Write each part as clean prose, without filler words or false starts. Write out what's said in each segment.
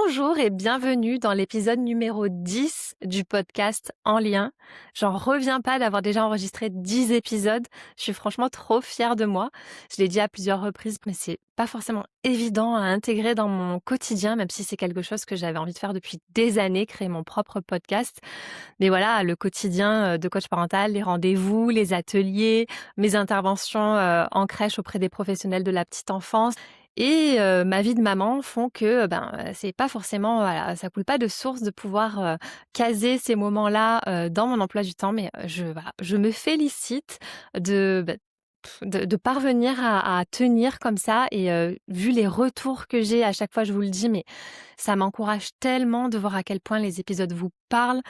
Bonjour et bienvenue dans l'épisode numéro 10 du podcast En Lien. J'en reviens pas d'avoir déjà enregistré 10 épisodes. Je suis franchement trop fière de moi. Je l'ai dit à plusieurs reprises, mais c'est pas forcément évident à intégrer dans mon quotidien, même si c'est quelque chose que j'avais envie de faire depuis des années, créer mon propre podcast. Mais voilà, le quotidien de coach parental, les rendez-vous, les ateliers, mes interventions en crèche auprès des professionnels de la petite enfance et ma vie de maman font que, c'est pas forcément voilà, ça coule pas de source de pouvoir caser ces moments-là dans mon emploi du temps. Mais je me félicite de, de parvenir à tenir comme ça et vu les retours que j'ai à chaque fois, je vous le dis, mais ça m'encourage tellement de voir à quel point les épisodes vous parlent.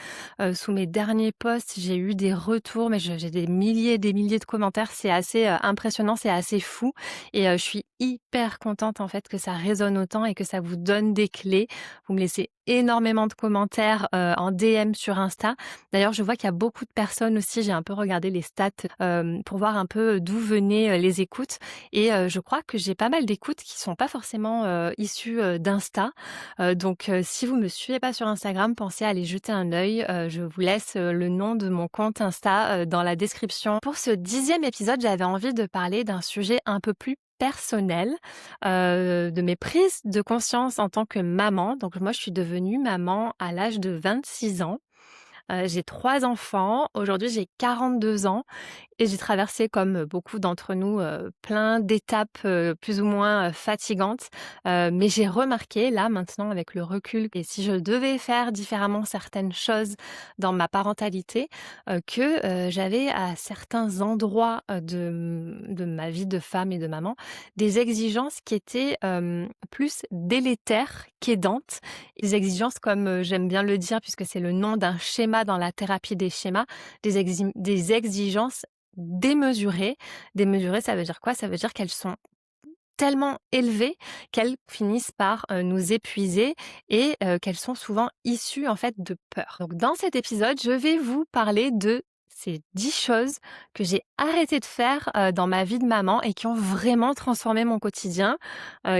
Sous mes derniers posts, j'ai eu des retours, mais j'ai des milliers de commentaires. C'est assez, impressionnant, c'est assez fou et je suis hyper contente, en fait, que ça résonne autant et que ça vous donne des clés. Vous me laissez énormément de commentaires, en DM sur Insta. D'ailleurs, je vois qu'il y a beaucoup de personnes aussi, j'ai un peu regardé les stats, pour voir un peu d'où venaient, les écoutes et je crois que j'ai pas mal d'écoutes qui sont pas forcément, issues, d'Insta. Donc si vous me suivez pas sur Instagram, pensez à aller jeter un œil. Je vous laisse, le nom de mon compte Insta, dans la description. Pour ce 10e épisode, j'avais envie de parler d'un sujet un peu plus personnel, de mes prises de conscience en tant que maman. Donc moi, je suis devenue maman à l'âge de 26 ans. J'ai 3 enfants. Aujourd'hui, j'ai 42 ans et j'ai traversé, comme beaucoup d'entre nous, plein d'étapes, plus ou moins, fatigantes. Mais j'ai remarqué, là, maintenant, avec le recul, et si je devais faire différemment certaines choses dans ma parentalité, que, j'avais à certains endroits, de ma vie de femme et de maman, des exigences qui étaient, plus délétères qu'aidantes. Des exigences comme, j'aime bien le dire puisque c'est le nom d'un schéma dans la thérapie des schémas, des exigences démesurées. Démesurées, ça veut dire quoi? Ça veut dire qu'elles sont tellement élevées qu'elles finissent par, nous épuiser et qu'elles sont souvent issues, en fait, de peur. Donc dans cet épisode, je vais vous parler de ces 10 choses que j'ai arrêté de faire, dans ma vie de maman et qui ont vraiment transformé mon quotidien,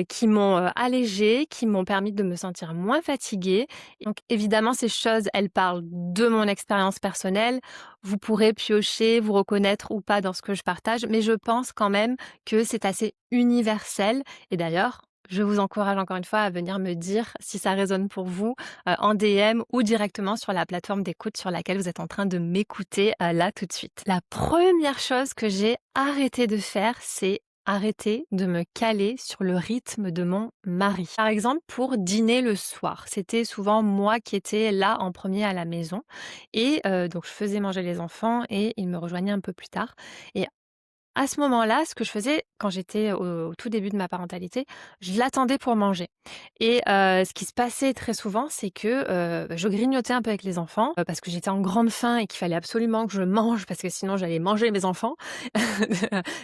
qui m'ont, allégée, qui m'ont permis de me sentir moins fatiguée. Donc évidemment, ces choses, elles parlent de mon expérience personnelle. Vous pourrez piocher, vous reconnaître ou pas dans ce que je partage, mais je pense quand même que c'est assez universel et d'ailleurs, je vous encourage encore une fois à venir me dire si ça résonne pour vous, en DM ou directement sur la plateforme d'écoute sur laquelle vous êtes en train de m'écouter, là tout de suite. La première chose que j'ai arrêté de faire, c'est arrêter de me caler sur le rythme de mon mari. Par exemple, pour dîner le soir, c'était souvent moi qui étais là en premier à la maison et donc je faisais manger les enfants et il me rejoignait un peu plus tard et à ce moment-là, ce que je faisais quand j'étais au tout début de ma parentalité, je l'attendais pour manger et ce qui se passait très souvent, c'est que, je grignotais un peu avec les enfants, parce que j'étais en grande faim et qu'il fallait absolument que je mange parce que sinon j'allais manger mes enfants.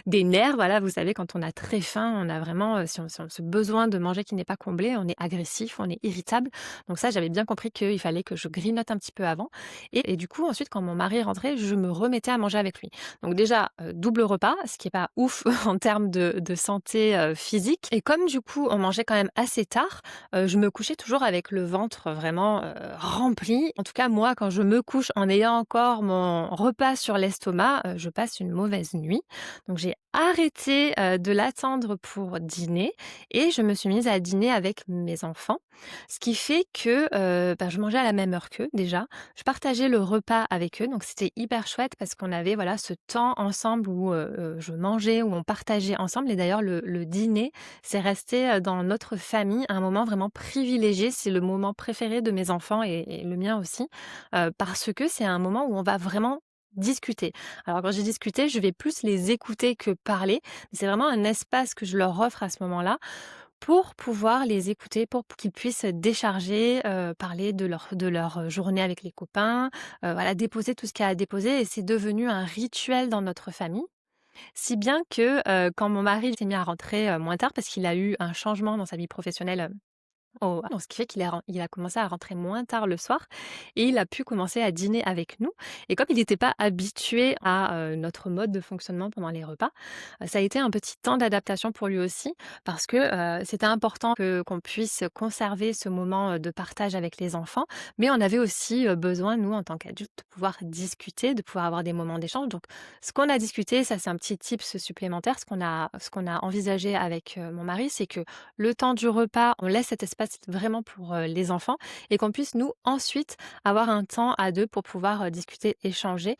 Des nerfs, voilà, vous savez quand on a très faim, on a vraiment, si on ce besoin de manger qui n'est pas comblé, on est agressif, on est irritable. Donc ça, j'avais bien compris qu'il fallait que je grignote un petit peu avant et du coup ensuite quand mon mari rentrait, je me remettais à manger avec lui. Donc déjà, double repas, ce qui est pas ouf en termes de santé, physique et comme du coup, on mangeait quand même assez tard, je me couchais toujours avec le ventre vraiment, rempli. En tout cas, moi, quand je me couche en ayant encore mon repas sur l'estomac, je passe une mauvaise nuit. Donc j'ai arrêté, de l'attendre pour dîner et je me suis mise à dîner avec mes enfants. Ce qui fait que, je mangeais à la même heure qu'eux déjà. Je partageais le repas avec eux, donc c'était hyper chouette parce qu'on avait, voilà, ce temps ensemble où, je mangeais, où on partageait ensemble et d'ailleurs le dîner, c'est resté, dans notre famille un moment vraiment privilégié. C'est le moment préféré de mes enfants et le mien aussi, parce que c'est un moment où on va vraiment discuter. Alors quand j'ai discuté, je vais plus les écouter que parler. C'est vraiment un espace que je leur offre à ce moment-là pour pouvoir les écouter, pour qu'ils puissent décharger, parler de leur journée avec les copains, voilà, déposer tout ce qu'il y a à déposer et c'est devenu un rituel dans notre famille. Si bien que, quand mon mari s'est mis à rentrer, moins tard parce qu'il a eu un changement dans sa vie professionnelle, Donc ce qui fait qu'il a commencé à rentrer moins tard le soir et il a pu commencer à dîner avec nous et comme il n'était pas habitué à, notre mode de fonctionnement pendant les repas, ça a été un petit temps d'adaptation pour lui aussi parce que, c'était important qu'on puisse conserver ce moment, de partage avec les enfants, mais on avait aussi, besoin nous en tant qu'adultes de pouvoir discuter, de pouvoir avoir des moments d'échange. Donc ce qu'on a discuté, ça c'est un petit tips supplémentaire, ce qu'on a envisagé avec, mon mari, c'est que le temps du repas, on laisse cet espace vraiment pour, les enfants et qu'on puisse nous ensuite avoir un temps à 2 pour pouvoir, discuter, échanger,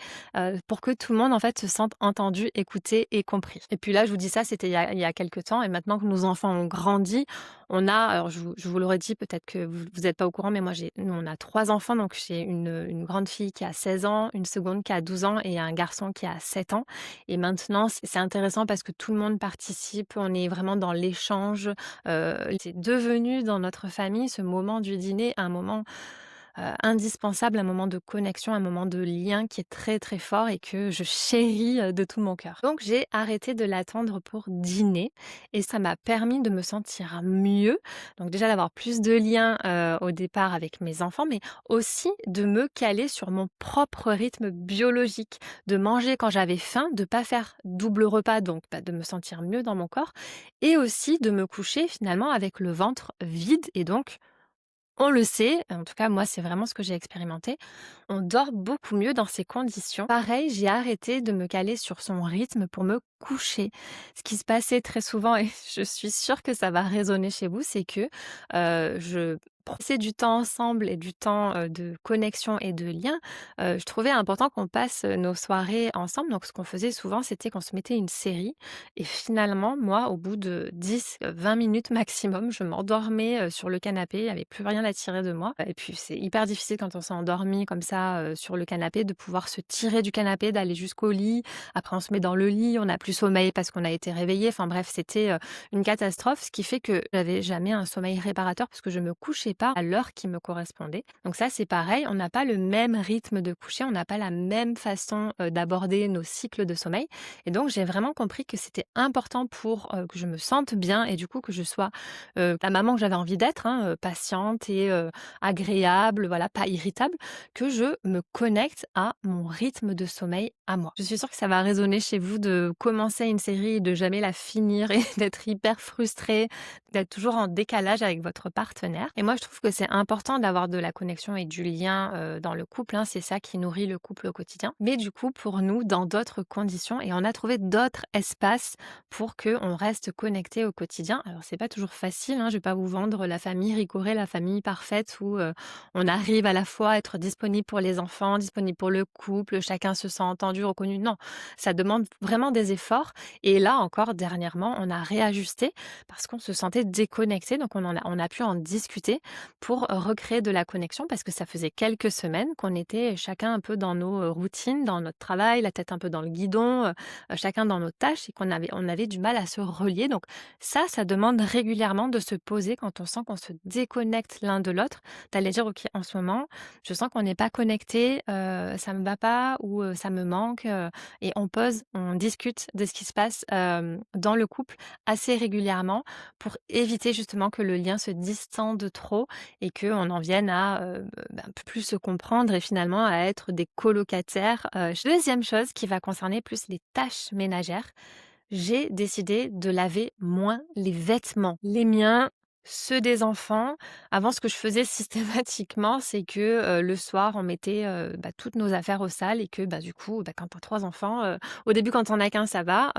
pour que tout le monde en fait se sente entendu, écouté et compris. Et puis là, je vous dis ça, c'était il y a quelque temps et maintenant que nos enfants ont grandi, on a alors je vous l'aurais dit, peut-être que vous êtes pas au courant, mais nous on a 3 enfants, donc j'ai une grande fille qui a 16 ans, une seconde qui a 12 ans et un garçon qui a 7 ans. Et maintenant, c'est intéressant parce que tout le monde participe, on est vraiment dans l'échange. C'est devenu dans notre famille ce moment du dîner un moment indispensable, un moment de connexion, un moment de lien qui est très, très fort et que je chéris, de tout mon cœur. Donc j'ai arrêté de l'attendre pour dîner et ça m'a permis de me sentir mieux. Donc déjà d'avoir plus de liens, au départ avec mes enfants, mais aussi de me caler sur mon propre rythme biologique, de manger quand j'avais faim, de pas faire double repas, donc de me sentir mieux dans mon corps et aussi de me coucher finalement avec le ventre vide et donc on le sait, en tout cas moi c'est vraiment ce que j'ai expérimenté, on dort beaucoup mieux dans ces conditions. Pareil, j'ai arrêté de me caler sur son rythme pour me coucher. Ce qui se passait très souvent et je suis sûre que ça va résonner chez vous, c'est que, je passais du temps ensemble et du temps, de connexion et de lien, je trouvais important qu'on passe, nos soirées ensemble. Donc ce qu'on faisait souvent, c'était qu'on se mettait une série et finalement, moi, au bout de 10, 20 minutes maximum, je m'endormais, sur le canapé, il y avait plus rien à tirer de moi et puis c'est hyper difficile quand on s'est endormi comme ça, sur le canapé de pouvoir se tirer du canapé, d'aller jusqu'au lit. Après on se met dans le lit, on n'a plus sommeil parce qu'on a été réveillé. Enfin bref, c'était, une catastrophe, ce qui fait que j'avais jamais un sommeil réparateur parce que je me couchais pas à l'heure qui me correspondait. Donc ça, c'est pareil, on n'a pas le même rythme de coucher, on n'a pas la même façon, d'aborder nos cycles de sommeil et donc j'ai vraiment compris que c'était important pour, que je me sente bien et du coup que je sois, la maman que j'avais envie d'être, hein, patiente et agréable, voilà, pas irritable, que je me connecte à mon rythme de sommeil à moi. Je suis sûre que ça va résonner chez vous de commencer une série et de jamais la finir et d'être hyper frustré, d'être toujours en décalage avec votre partenaire et moi je trouve que c'est important d'avoir de la connexion et du lien, dans le couple, hein, c'est ça qui nourrit le couple au quotidien. Mais du coup pour nous dans d'autres conditions et on a trouvé d'autres espaces pour qu'on reste connecté au quotidien. Alors c'est pas toujours facile, hein, je vais pas vous vendre la famille Ricoré, la famille parfaite où, on arrive à la fois à être disponible pour les enfants, disponible pour le couple, chacun se sent entendu, reconnu. Non, ça demande vraiment des efforts et là encore dernièrement, on a réajusté parce qu'on se sentait déconnecté donc on a pu en discuter pour recréer de la connexion parce que ça faisait quelques semaines qu'on était chacun un peu dans nos, routines, dans notre travail, la tête un peu dans le guidon, chacun dans nos tâches et qu'on avait du mal à se relier donc ça demande régulièrement de se poser quand on sent qu'on se déconnecte l'un de l'autre, d'aller dire: «OK, en ce moment, je sens qu'on n'est pas connecté, ça me va pas ou ça me manque», et on pose, on discute de ce qui se passe, dans le couple assez régulièrement pour éviter justement que le lien se distende trop et qu'on en vienne à, un peu plus se comprendre et finalement à être des colocataires. 2e chose qui va concerner plus les tâches ménagères, j'ai décidé de laver moins les vêtements. Les miens, ceux des enfants. Avant, ce que je faisais systématiquement, c'est que, le soir, on mettait, toutes nos affaires au sale et que, du coup, quand tu as 3 enfants, au début, quand on as qu'un, ça va,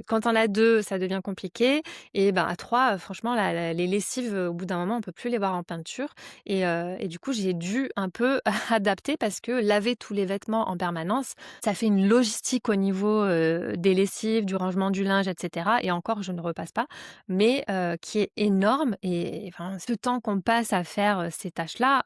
quand on a 2, ça devient compliqué et à 3, franchement, les lessives, au bout d'un moment, on peut plus les voir en peinture et du coup, j'ai dû un peu adapter parce que laver tous les vêtements en permanence, ça fait une logistique au niveau, des lessives, du rangement du linge et cetera et encore, je ne repasse pas, mais qui est énorme et enfin, ce temps qu'on passe à faire, ces tâches-là,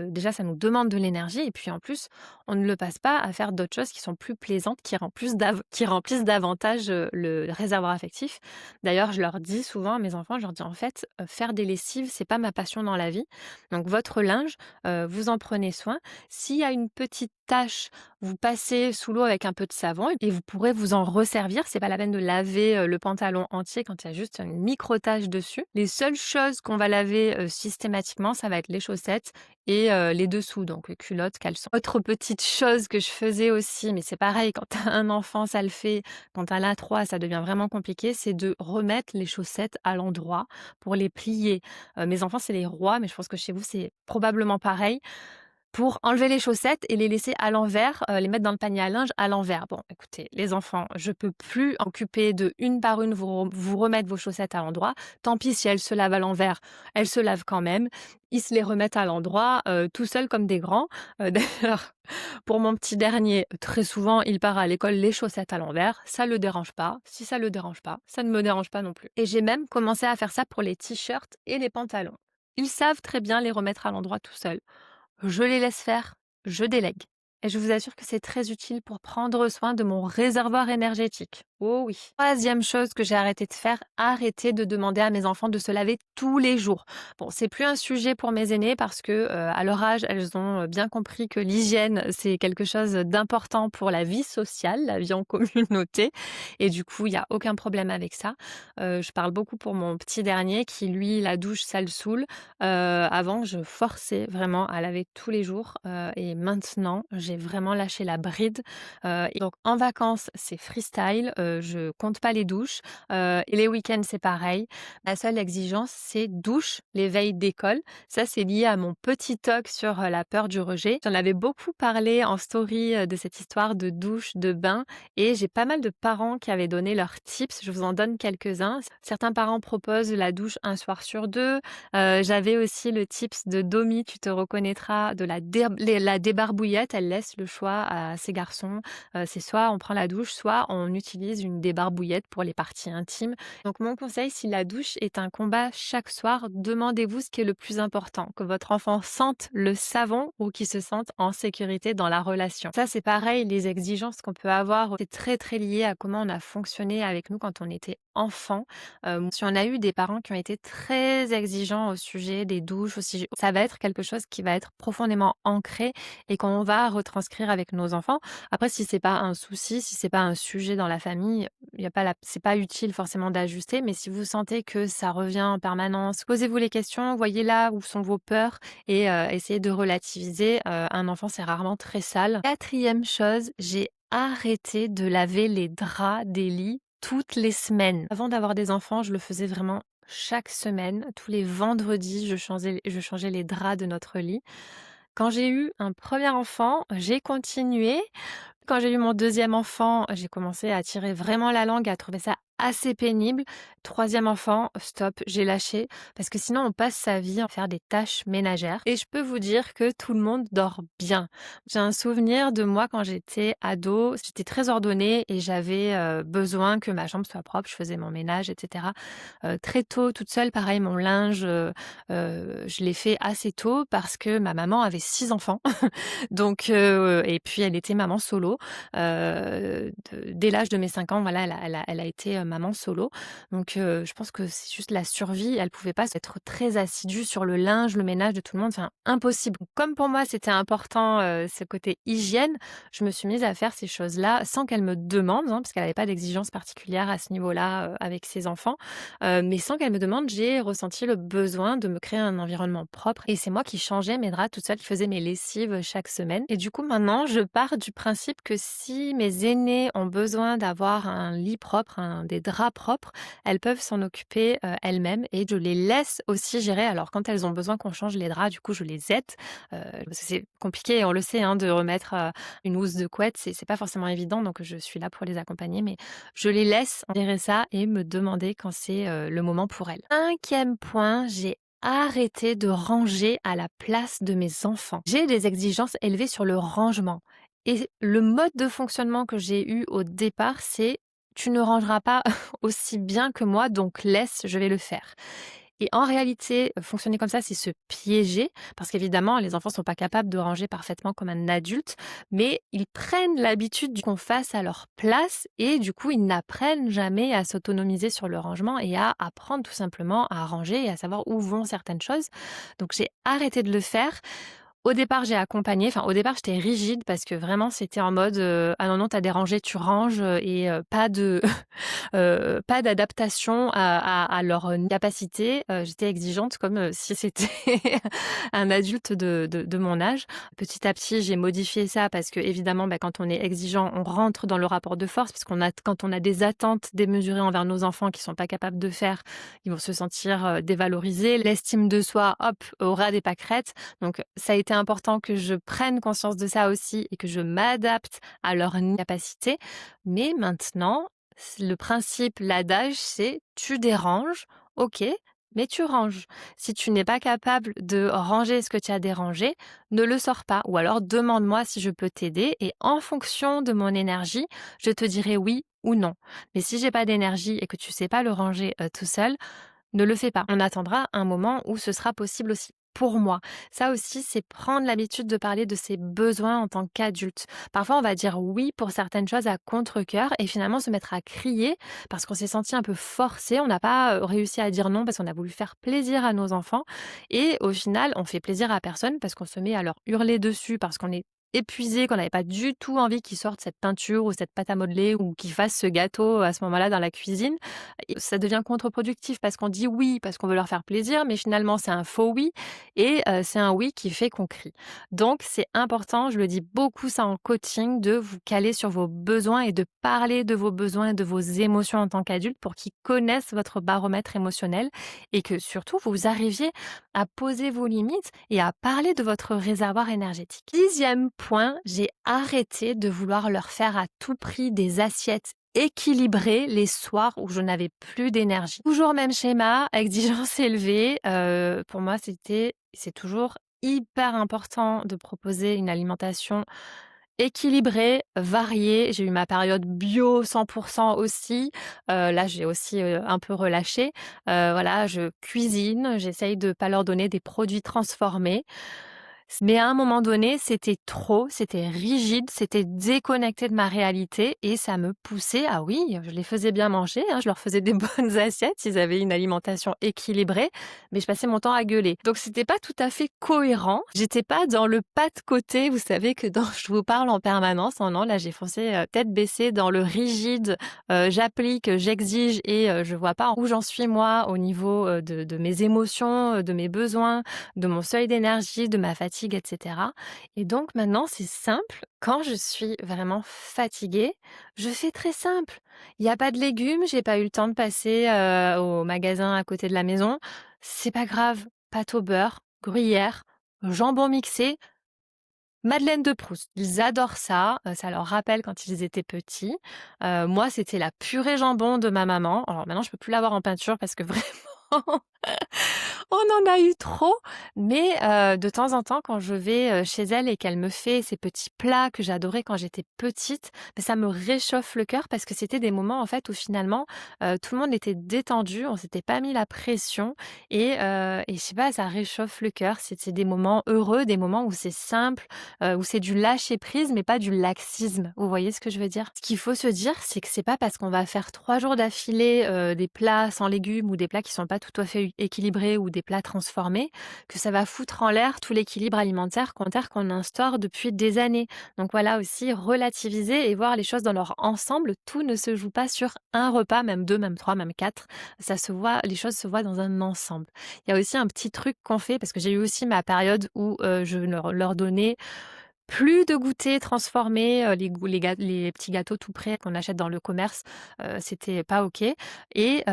déjà ça nous demande de l'énergie et puis en plus, on ne le passe pas à faire d'autres choses qui sont plus plaisantes, qui remplissent davantage, le réservoir affectif. D'ailleurs, je leur dis souvent à mes enfants, je leur dis: «En fait, faire des lessives, c'est pas ma passion dans la vie. Donc votre linge, vous en prenez soin. S'il y a une petite tache, vous passez sous l'eau avec un peu de savon et vous pourrez vous en resservir. C'est pas la peine de laver, le pantalon entier quand il y a juste une micro tache dessus. Les seules choses qu'on va laver, systématiquement, ça va être les chaussettes et les dessous, donc culottes, caleçons. Autre petite chose que je faisais aussi, mais c'est pareil, quand tu as un enfant, ça le fait, quand tu en as 3, ça devient vraiment compliqué, c'est de remettre les chaussettes à l'endroit pour les plier. Mes enfants, c'est les rois, mais je pense que chez vous, c'est probablement pareil. Pour enlever les chaussettes et les laisser à l'envers, les mettre dans le panier à linge à l'envers. Bon, écoutez, les enfants, je peux plus m'occuper de une par une vous remettre vos chaussettes à l'endroit. Tant pis si elles se lavent à l'envers, elles se lavent quand même. Ils se les remettent à l'endroit, tout seuls comme des grands. D'ailleurs, pour mon petit dernier, très souvent, il part à l'école les chaussettes à l'envers. Ça le dérange pas. Si ça le dérange pas, ça ne me dérange pas non plus. Et j'ai même commencé à faire ça pour les t-shirts et les pantalons. Ils savent très bien les remettre à l'endroit tout seuls. Je les laisse faire, je délègue. Et je vous assure que c'est très utile pour prendre soin de mon réservoir énergétique. Oh oui. Troisième chose que j'ai arrêté de faire, arrêter de demander à mes enfants de se laver tous les jours. Bon, c'est plus un sujet pour mes aînés parce que à leur âge, elles ont bien compris que l'hygiène, c'est quelque chose d'important pour la vie sociale, la vie en communauté. Et du coup, il y a aucun problème avec ça. Je parle beaucoup pour mon petit dernier qui, lui, la douche, ça le saoule. Avant, je forçais vraiment à laver tous les jours, et maintenant, j'ai vraiment lâché la bride, et donc en vacances, c'est freestyle, je compte pas les douches, et les week-ends, c'est pareil. Ma seule exigence, c'est douche les veilles d'école. Ça, c'est lié à mon petit TOC sur, la peur du rejet. J'en avais beaucoup parlé en story, de cette histoire de douche, de bain et j'ai pas mal de parents qui avaient donné leurs tips. Je vous en donne quelques-uns. Certains parents proposent la douche un soir sur 2. J'avais aussi le tips de Domi, tu te reconnaîtras, de la débarbouillette. Elle laisse le choix à ses garçons. C'est soit on prend la douche, soit on utilise une débarbouillette pour les parties intimes. Donc mon conseil, si la douche est un combat chaque soir, demandez-vous ce qui est le plus important, que votre enfant sente le savon ou qu'il se sente en sécurité dans la relation. Ça, c'est pareil, les exigences qu'on peut avoir, c'est très très lié à comment on a fonctionné avec nous quand on était enfant. Si on a eu des parents qui ont été très exigeants au sujet des douches aussi, ça va être quelque chose qui va être profondément ancré et qu'on va retranscrire avec nos enfants. Après, si c'est pas un souci, si c'est pas un sujet dans la famille, il y a pas c'est pas utile forcément d'ajuster, mais si vous sentez que ça revient en permanence, posez-vous les questions, voyez là où sont vos peurs et essayez de relativiser. Un enfant, c'est rarement très sale. Quatrième chose, j'ai arrêté de laver les draps des lits toutes les semaines. Avant d'avoir des enfants, je le faisais vraiment chaque semaine. Tous les vendredis, je changeais les draps de notre lit. Quand j'ai eu un premier enfant, j'ai continué. Quand j'ai eu mon deuxième enfant, j'ai commencé à tirer vraiment la langue, à trouver ça assez pénible. Troisième enfant, stop, j'ai lâché parce que sinon on passe sa vie à faire des tâches ménagères et je peux vous dire que tout le monde dort bien. J'ai un souvenir de moi quand j'étais ado, j'étais très ordonnée et j'avais, besoin que ma chambre soit propre, je faisais mon ménage et cetera. Très tôt, toute seule, pareil mon linge, je l'ai fait assez tôt parce que ma maman avait 6 enfants. Donc et puis elle était maman solo, dès l'âge de mes 5 ans, voilà, elle a été, maman solo. Donc je pense que c'est juste la survie. Elle pouvait pas être très assidue sur le linge, le ménage de tout le monde, enfin impossible. Comme pour moi, c'était important, ce côté hygiène, je me suis mise à faire ces choses-là sans qu'elle me demande, hein, parce qu'elle avait pas d'exigence particulière à ce niveau-là, avec ses enfants. Mais sans qu'elle me demande, j'ai ressenti le besoin de me créer un environnement propre et c'est moi qui changeais mes draps toute seule, qui faisais mes lessives chaque semaine. Et du coup, maintenant, je pars du principe que si mes aînées ont besoin d'avoir un lit propre, des draps propres, elles peuvent s'en occuper elles-mêmes et je les laisse aussi gérer. Alors, quand elles ont besoin qu'on change les draps, du coup, je les aide. Parce que c'est compliqué, on le sait, hein, de remettre une housse de couette, c'est pas forcément évident, donc je suis là pour les accompagner, mais je les laisse gérer ça et me demander quand c'est le moment pour elles. 5e point, j'ai arrêté de ranger à la place de mes enfants. J'ai des exigences élevées sur le rangement et le mode de fonctionnement que j'ai eu au départ, c'est: «Tu ne rangeras pas aussi bien que moi, donc laisse, je vais le faire». Et en réalité, fonctionner comme ça, c'est se piéger parce qu'évidemment, les enfants sont pas capables de ranger parfaitement comme un adulte, mais ils prennent l'habitude qu'on fasse à leur place et du coup, ils n'apprennent jamais à s'autonomiser sur le rangement et à apprendre tout simplement à ranger et à savoir où vont certaines choses. Donc j'ai arrêté de le faire. Au départ, j'ai accompagné, enfin au départ, j'étais rigide parce que vraiment c'était en mode, «Ah non, non, tu as dérangé, tu ranges», et pas de pas d'adaptation à leur, capacité. J'étais exigeante comme, si c'était un adulte de mon âge. Petit à petit, j'ai modifié ça parce qu'évidemment, bah, quand on est exigeant, on rentre dans le rapport de force parce qu'on a quand on a des attentes démesurées envers nos enfants qui sont pas capables de faire, ils vont se sentir, dévalorisés. L'estime de soi, hop, au ras des pâquerettes. Donc ça a été important que je prenne conscience de ça aussi et que je m'adapte à leur capacité. Mais maintenant, le principe, l'adage, c'est: «Tu déranges, OK, mais tu ranges. Si tu n'es pas capable de ranger ce que tu as dérangé, ne le sors pas ou alors demande-moi si je peux t'aider et en fonction de mon énergie, je te dirai oui ou non. Mais si j'ai pas d'énergie et que tu sais pas le ranger, tout seul, ne le fais pas. On attendra un moment où ce sera possible aussi pour moi. Ça aussi, c'est prendre l'habitude de parler de ses besoins en tant qu'adulte. Parfois, on va dire oui pour certaines choses à contre-cœur et finalement se mettre à crier parce qu'on s'est senti un peu forcé. On n'a pas réussi à dire non parce qu'on a voulu faire plaisir à nos enfants. Et au final, on fait plaisir à personne parce qu'on se met à leur hurler dessus parce qu'on est épuisé, qu'on n'avait pas du tout envie qu'ils sortent cette peinture ou cette pâte à modeler ou qu'ils fassent ce gâteau à ce moment-là dans la cuisine. Et ça devient contre-productif parce qu'on dit oui, parce qu'on veut leur faire plaisir, mais finalement c'est un faux oui et c'est un oui qui fait qu'on crie. Donc c'est important, je le dis beaucoup ça en coaching, de vous caler sur vos besoins et de parler de vos besoins et de vos émotions en tant qu'adulte pour qu'ils connaissent votre baromètre émotionnel et que surtout vous arriviez à poser vos limites et à parler de votre réservoir énergétique. 10e point, j'ai arrêté de vouloir leur faire à tout prix des assiettes équilibrées les soirs où je n'avais plus d'énergie. Toujours même schéma, exigence élevée. Pour moi, c'est toujours hyper important de proposer une alimentation équilibrée, variée. J'ai eu ma période bio 100% aussi. Là, j'ai aussi, un peu relâché. Voilà, je cuisine, j'essaye de pas leur donner des produits transformés. Mais à un moment donné, c'était trop, c'était rigide, c'était déconnecté de ma réalité et ça me poussait à oui, je les faisais bien manger, hein, je leur faisais des bonnes assiettes, ils avaient une alimentation équilibrée, mais je passais mon temps à gueuler. Donc c'était pas tout à fait cohérent. J'étais pas dans le pas de côté, vous savez que dans je vous parle en permanence. Oh non, là j'ai foncé, tête baissée dans le rigide, j'applique, j'exige et je vois pas où j'en suis moi au niveau, de mes émotions, de mes besoins, de mon seuil d'énergie, de ma fatigue, et cetera. Et donc maintenant, c'est simple. Quand je suis vraiment fatiguée, je fais très simple. Il y a pas de légumes, j'ai pas eu le temps de passer, au magasin à côté de la maison. C'est pas grave, pâte au beurre, gruyère, jambon mixé, madeleine de Proust. Ils adorent ça, ça leur rappelle quand ils étaient petits. Moi, c'était la purée jambon de ma maman. Alors maintenant, je peux plus l'avoir en peinture parce que vraiment on en a eu trop, mais de temps en temps, quand je vais, chez elle et qu'elle me fait ces petits plats que j'adorais quand j'étais petite, bah, ça me réchauffe le cœur parce que c'était des moments, en fait, où finalement, tout le monde était détendu, on s'était pas mis la pression et je sais pas, ça réchauffe le cœur. C'est des moments heureux, des moments où c'est simple, où c'est du lâcher prise, mais pas du laxisme. Vous voyez ce que je veux dire? Ce qu'il faut se dire, c'est que c'est pas parce qu'on va faire 3 jours d'affilée, des plats sans légumes ou des plats qui sont pas tout à fait équilibrés ou des plats transformés, que ça va foutre en l'air tout l'équilibre alimentaire qu'on instaure depuis des années. Donc voilà aussi relativiser et voir les choses dans leur ensemble. Tout ne se joue pas sur un repas, même 2, même 3, même 4. Ça se voit, les choses se voient dans un ensemble. Il y a aussi un petit truc qu'on fait parce que j'ai eu aussi ma période où, je leur donnais plus de goûters transformés, les petits gâteaux tout prêts qu'on achète dans le commerce, c'était pas OK et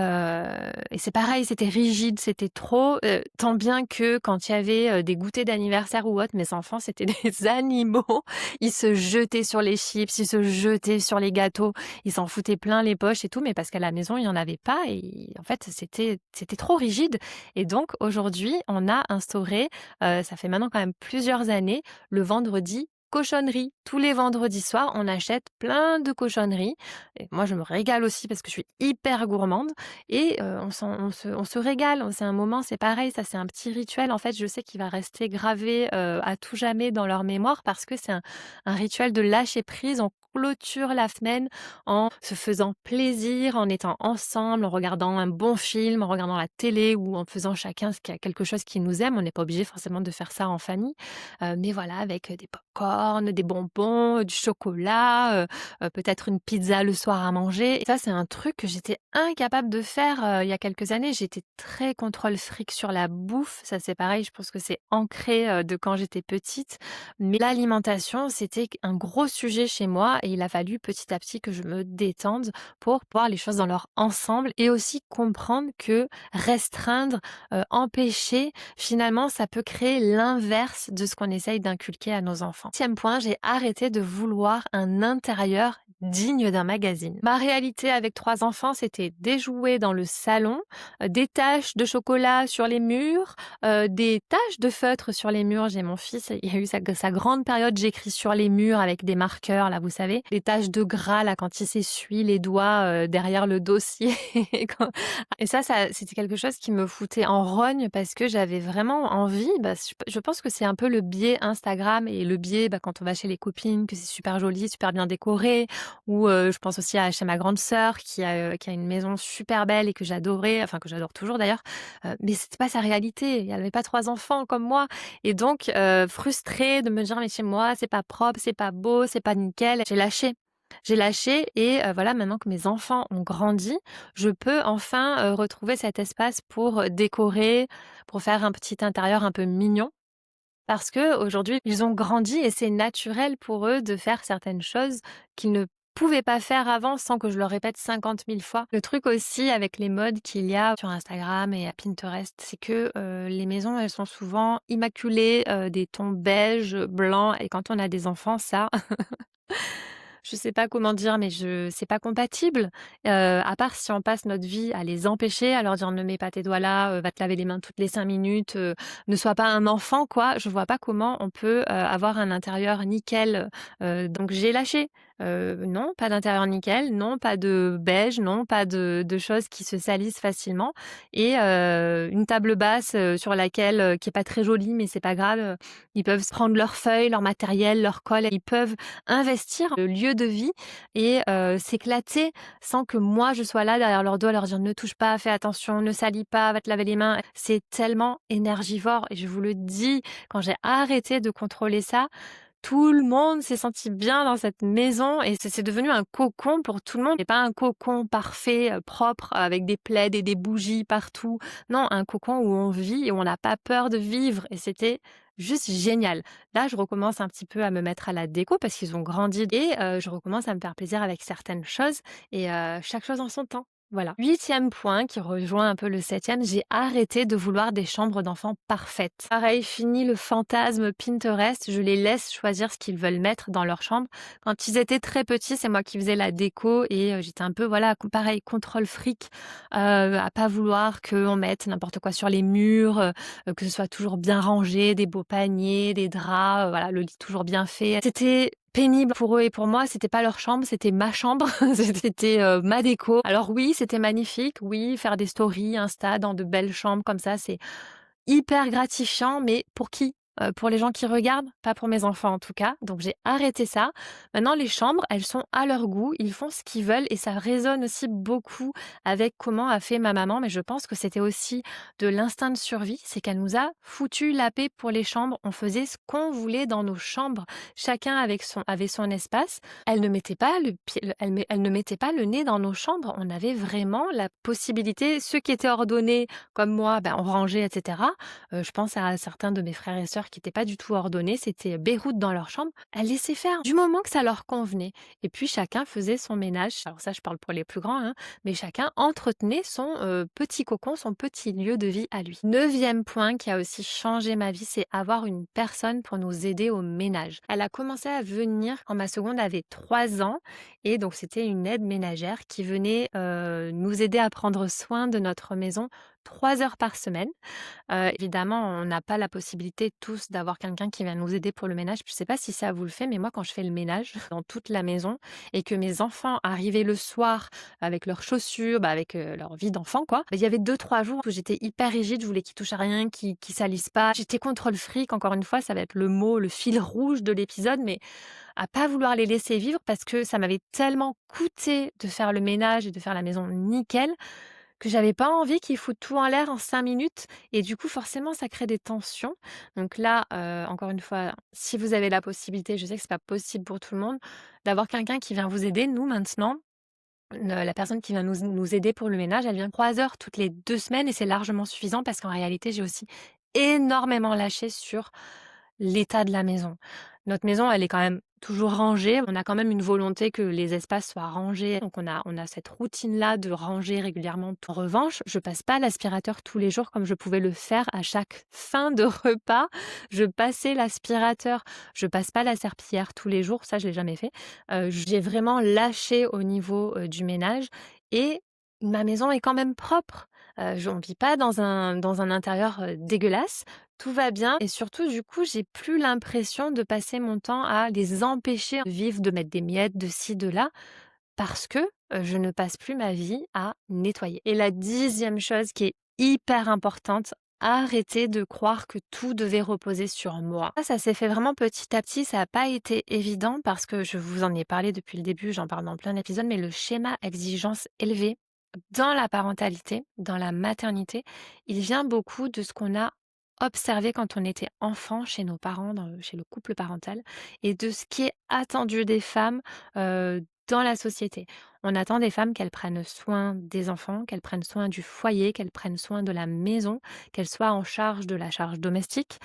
c'est pareil, c'était rigide, c'était trop, tant bien que quand il y avait, des goûters d'anniversaire ou autre, mes enfants, c'était des animaux. Ils se jetaient sur les chips, ils se jetaient sur les gâteaux, ils s'en foutaient plein les poches et tout, mais parce qu'à la maison, il y en avait pas et en fait, c'était trop rigide et donc aujourd'hui, on a instauré, ça fait maintenant quand même plusieurs années, le vendredi cochonnerie. Tous les vendredis soirs, on achète plein de cochonneries et moi je me régale aussi parce que je suis hyper gourmande et on se régale. C'est un moment, c'est pareil, ça c'est un petit rituel en fait, je sais qu'il va rester gravé, à tout jamais dans leur mémoire parce que c'est un rituel de lâcher prise. On clôture la semaine en se faisant plaisir, en étant ensemble, en regardant un bon film, en regardant la télé ou en faisant chacun ce qui a quelque chose qui nous aime. On n'est pas obligé forcément de faire ça en famille, mais voilà, avec, des pop-corn, des bonbons, du chocolat, peut-être une pizza le soir à manger. Et ça, c'est un truc que j'étais incapable de faire, il y a quelques années. J'étais très contrôle fric sur la bouffe. Ça, c'est pareil, je pense que c'est ancré, de quand j'étais petite. Mais l'alimentation, c'était un gros sujet chez moi et il a fallu petit à petit que je me détende pour voir les choses dans leur ensemble et aussi comprendre que restreindre, empêcher, finalement, ça peut créer l'inverse de ce qu'on essaye d'inculquer à nos enfants. 10e point, j'ai arrêté de vouloir un intérieur digne d'un magazine. Ma réalité avec 3 enfants, c'était des jouets dans le salon, des taches de chocolat sur les murs, des taches de feutre sur les murs. J'ai mon fils, il a eu sa grande période, j'écris sur les murs avec des marqueurs, là, vous savez, des taches de gras, là, quand il s'essuie les doigts, derrière le dossier. Quand et ça, c'était quelque chose qui me foutait en rogne parce que j'avais vraiment envie, je pense que c'est un peu le biais Instagram et le biais, quand on va chez les copines, que c'est super joli, super bien décoré ou je pense aussi à chez ma grande sœur qui a une maison super belle et que j'adorais, enfin que j'adore toujours d'ailleurs, mais c'était pas sa réalité. Elle avait pas 3 enfants comme moi et donc frustrée de me dire: «Mais chez moi, c'est pas propre, c'est pas beau, c'est pas nickel». J'ai lâché. J'ai lâché et voilà, maintenant que mes enfants ont grandi, je peux enfin, retrouver cet espace pour, décorer, pour faire un petit intérieur un peu mignon. Parce qu'aujourd'hui, ils ont grandi et c'est naturel pour eux de faire certaines choses qu'ils ne pouvaient pas faire avant sans que je leur répète 50 000 fois. Le truc aussi avec les modes qu'il y a sur Instagram et à Pinterest, c'est que, les maisons, elles sont souvent immaculées, des tons beige, blancs et quand on a des enfants, ça je sais pas comment dire, mais c'est pas compatible, à part si on passe notre vie à les empêcher, à leur dire: «Ne mets pas tes doigts là, va te laver les mains toutes les 5 minutes, ne sois pas un enfant», quoi. Je vois pas comment on peut, avoir un intérieur nickel, donc j'ai lâché. Non, pas d'intérieur nickel, non, pas de beige, non, pas de choses qui se salissent facilement et une table basse, sur laquelle, qui est pas très jolie, mais c'est pas grave, ils peuvent se prendre leurs feuilles, leur matériel, leur colle, ils peuvent investir le lieu de vie et s'éclater sans que moi je sois là derrière leur dos à leur dire: «Ne touche pas, fais attention, ne salis pas, va te laver les mains». C'est tellement énergivore et je vous le dis, quand j'ai arrêté de contrôler ça, tout le monde s'est senti bien dans cette maison et c'est devenu un cocon pour tout le monde et pas un cocon parfait, propre avec des plaids et des bougies partout. Non, un cocon où on vit et où on n'a pas peur de vivre et c'était juste génial. Là, je recommence un petit peu à me mettre à la déco parce qu'ils ont grandi et je recommence à me faire plaisir avec certaines choses et chaque chose en son temps. Voilà. 8e point qui rejoint un peu le 7e, j'ai arrêté de vouloir des chambres d'enfants parfaites. Pareil, fini le fantasme Pinterest, je les laisse choisir ce qu'ils veulent mettre dans leur chambre. Quand ils étaient très petits, c'est moi qui faisais la déco et j'étais un peu, voilà, pareil, contrôle fric, à pas vouloir qu'on mette n'importe quoi sur les murs, que ce soit toujours bien rangé, des beaux paniers, des draps, voilà, le lit toujours bien fait. C'était pénible pour eux et pour moi, c'était pas leur chambre, c'était ma chambre, c'était, ma déco. Alors oui, c'était magnifique, oui, faire des stories Insta dans de belles chambres comme ça, c'est hyper gratifiant, mais pour qui? Pour les gens qui regardent, pas pour mes enfants en tout cas, donc j'ai arrêté ça. Maintenant les chambres, elles sont à leur goût, ils font ce qu'ils veulent et ça résonne aussi beaucoup avec comment a fait ma maman, mais je pense que c'était aussi de l'instinct de survie, c'est qu'elle nous a foutu la paix pour les chambres. On faisait ce qu'on voulait dans nos chambres, chacun avait son espace. Elle ne mettait pas le pied elle ne mettait pas le nez dans nos chambres. On avait vraiment la possibilité ceux qui étaient ordonnés comme moi, on rangeait et cetera. Je pense à certains de mes frères et sœurs qui étaient pas du tout ordonnés, c'était Beyrouth dans leur chambre. Elles laissaient faire du moment que ça leur convenait et puis chacun faisait son ménage. Alors ça, je parle pour les plus grands, hein, mais chacun entretenait son, petit cocon, son petit lieu de vie à lui. 9e point qui a aussi changé ma vie, c'est avoir une personne pour nous aider au ménage. Elle a commencé à venir quand ma seconde avait 3 ans et donc c'était une aide ménagère qui venait, nous aider à prendre soin de notre maison 3 heures par semaine. Évidemment, on n'a pas la possibilité tous d'avoir quelqu'un qui vient nous aider pour le ménage. Je sais pas si ça vous le fait, mais moi, quand je fais le ménage dans toute la maison et que mes enfants arrivaient le soir avec leurs chaussures, avec, leur vie d'enfant quoi, il y avait 2 3 jours où j'étais hyper rigide, je voulais qu'ils touchent à rien, qu'ils salissent pas. J'étais contre le fric, encore une fois, ça va être le mot, le fil rouge de l'épisode, mais à pas vouloir les laisser vivre parce que ça m'avait tellement coûté de faire le ménage et de faire la maison nickel que j'avais pas envie qu'ils foutent tout en l'air en 5 minutes et du coup, forcément, ça crée des tensions. Donc là, encore une fois, si vous avez la possibilité, je sais que c'est pas possible pour tout le monde, d'avoir quelqu'un qui vient vous aider. Nous, maintenant, la personne qui vient nous aider pour le ménage, elle vient 3 heures toutes les 2 semaines et c'est largement suffisant parce qu'en réalité, j'ai aussi énormément lâché sur l'état de la maison. Notre maison, elle est quand même toujours rangée. On a quand même une volonté que les espaces soient rangés. Donc on a cette routine-là de ranger régulièrement. En revanche, je passe pas l'aspirateur tous les jours comme je pouvais le faire à chaque fin de repas. Je passais l'aspirateur. Je passe pas la serpillière tous les jours. Ça, je l'ai jamais fait. J'ai vraiment lâché au niveau, du ménage et ma maison est quand même propre. On ne vit pas dans un intérieur, dégueulasse. Tout va bien et surtout, du coup, j'ai plus l'impression de passer mon temps à les empêcher de vivre, de mettre des miettes de ci, de là, parce que, je ne passe plus ma vie à nettoyer. Et la 10e chose qui est hyper importante, arrêtez de croire que tout devait reposer sur moi. Ça s'est fait vraiment petit à petit, ça n'a pas été évident parce que je vous en ai parlé depuis le début, j'en parle dans plein d'épisodes, mais le schéma exigence élevée dans la parentalité, dans la maternité, il vient beaucoup de ce qu'on a observé quand on était enfant chez nos parents, chez le couple parental, et de ce qui est attendu des femmes dans la société. On attend des femmes qu'elles prennent soin des enfants, qu'elles prennent soin du foyer, qu'elles prennent soin de la maison, qu'elles soient en charge de la charge domestique.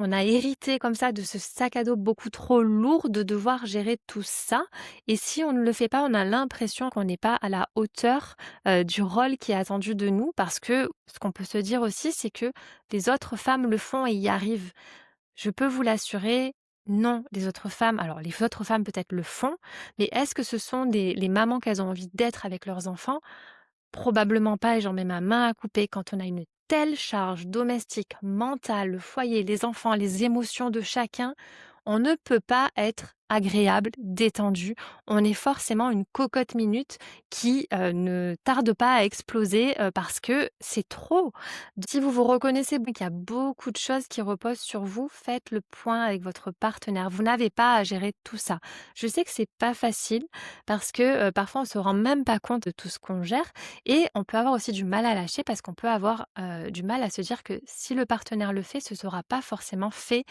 On a hérité comme ça de ce sac à dos beaucoup trop lourd de devoir gérer tout ça. Et si on ne le fait pas, on a l'impression qu'on n'est pas à la hauteur du rôle qui est attendu de nous parce que ce qu'on peut se dire aussi, c'est que les autres femmes le font et y arrivent. Je peux vous l'assurer, non, les autres femmes alors les autres femmes peut-être le font, mais est-ce que ce sont des les mamans qu'elles ont envie d'être avec leurs enfants? Probablement pas et j'en mets ma main à couper quand on a une telle charge domestique, mentale, le foyer, les enfants, les émotions de chacun, on ne peut pas être agréable, détendu. On est forcément une cocotte minute qui ne tarde pas à exploser parce que c'est trop. Si vous vous reconnaissez qu'il y a beaucoup de choses qui reposent sur vous, faites le point avec votre partenaire. Vous n'avez pas à gérer tout ça. Je sais que c'est pas facile parce que parfois on se rend même pas compte de tout ce qu'on gère et on peut avoir aussi du mal à lâcher parce qu'on peut avoir du mal à se dire que si le partenaire le fait, ce sera pas forcément fait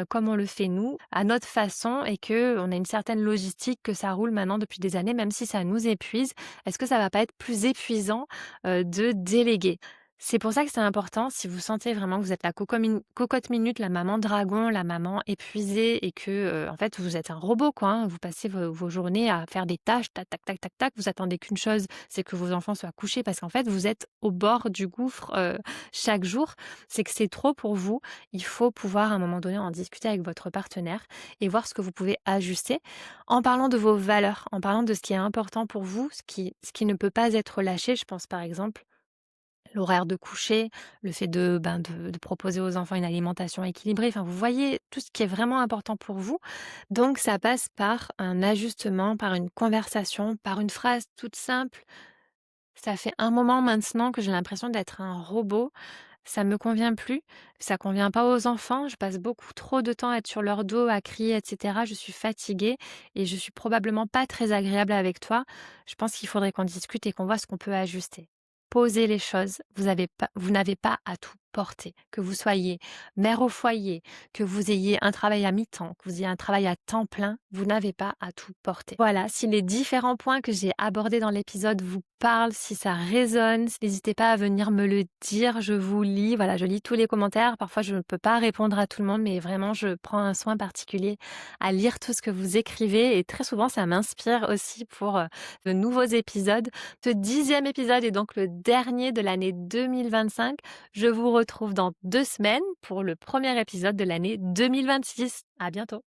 comme on le fait nous, à notre façon et que on a une certaine logistique, que ça roule maintenant depuis des années, même si ça nous épuise. Est-ce que ça va pas être plus épuisant, de déléguer? C'est pour ça que c'est important, si vous sentez vraiment que vous êtes la cocotte minute, la maman dragon, la maman épuisée et que, en fait, vous êtes un robot, quoi, hein. Vous passez vos journées à faire des tâches, tac, tac, tac, tac, tac. Vous attendez qu'une chose, c'est que vos enfants soient couchés parce qu'en fait, vous êtes au bord du gouffre, chaque jour. C'est que c'est trop pour vous. Il faut pouvoir, à un moment donné, en discuter avec votre partenaire et voir ce que vous pouvez ajuster en parlant de vos valeurs, en parlant de ce qui est important pour vous, ce qui ne peut pas être lâché. Je pense, par exemple, l'horaire de coucher, le fait de proposer aux enfants une alimentation équilibrée, enfin vous voyez tout ce qui est vraiment important pour vous. Donc ça passe par un ajustement, par une conversation, par une phrase toute simple. Ça fait un moment maintenant que j'ai l'impression d'être un robot. Ça me convient plus, ça convient pas aux enfants. Je passe beaucoup trop de temps à être sur leur dos, à crier, et cetera. Je suis fatiguée et je suis probablement pas très agréable avec toi. Je pense qu'il faudrait qu'on discute et qu'on voit ce qu'on peut ajuster. Posez les choses. Vous n'avez pas à tout porter. Que vous soyez mère au foyer, que vous ayez un travail à mi-temps, que vous ayez un travail à temps plein, vous n'avez pas à tout porter. Voilà, si les différents points que j'ai abordés dans l'épisode vous parlent, si ça résonne, n'hésitez pas à venir me le dire. Je vous lis, voilà, je lis tous les commentaires. Parfois, je ne peux pas répondre à tout le monde, mais vraiment, je prends un soin particulier à lire tout ce que vous écrivez et très souvent, ça m'inspire aussi pour de nouveaux épisodes. Ce 10e épisode est donc le dernier de l'année 2025. Je vous retrouve dans 2 semaines pour le premier épisode de l'année 2026. À bientôt.